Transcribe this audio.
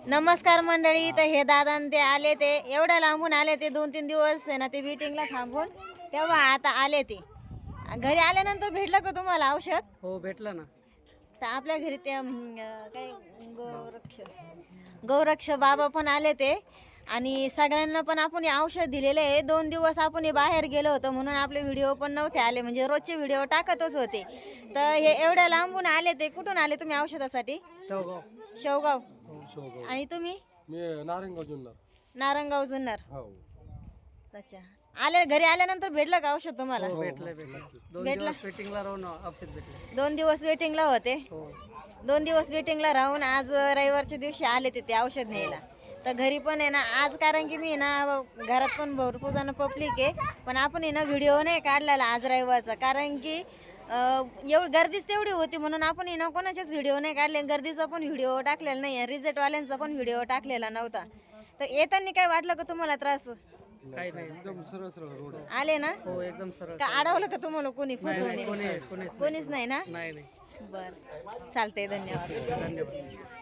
नमस्कार मंडळी. तर हे दादा ते आले, ते एवढ्या लांबून आले, ते 2-3 दिवस आहे ना ते मीटिंगला थांबून तेव्हा आता आले. ते घरी आल्यानंतर भेटलं का तुम्हाला औषध? हो भेटलं ना. तर आपल्या घरी ते काय गौरक्ष बाबा पण आले ते, आणि सगळ्यांना पण आपण हे औषध दिलेले आहे. 2 दिवस आपण हे बाहेर गेलो होतो म्हणून आपले व्हिडिओ पण नव्हते आले, म्हणजे रोजचे व्हिडिओ टाकतच होते. तर हे एवढ्या लांबून आले. ते कुठून आले तुम्ही औषधासाठी? शेवगाव. शेवगाव. शेवगाव. आणि तुम्ही? मी नारायणगाव जुन्नर. नारंगाव जुन्नर. हो. अच्छा. आले घरी आल्यानंतर भेटलं का औषध तुम्हाला? हो भेटलं. 2 दिवस वेटिंगला राहून औषध भेटलं. 2 दिवस वेटिंगला होते. हो 2 दिवस वेटिंगला राहून आज रविवारच्या दिवशी आले ते औषध न्यायला. तर घरी पण आहे ना आज, कारण की मी ना घरात पण भरपूर जण पब्लिक आहे, पण आपण आहे ना व्हिडिओ नाही काढलेला आज रविवारचा, कारण की गर्दीच तेवढी होती म्हणून आपण आहे ना कोणाचेच व्हिडिओ नाही काढले. गर्दीचा पण व्हिडिओ टाकलेला नाही, रिझल्टवाल्यांचा पण व्हिडिओ टाकलेला नव्हता. तर येताना काय वाटलं का तुम्हाला त्रास? काही नाही. एकदम सरळ सरळ रोड आहे. आले ना? हो एकदम सरळ. का अडवलं का तुम्हाला कोणी? फसवणे कोणीच कोणीच नाही ना? नाही. बरं चालतंय. धन्यवाद. धन्यवाद.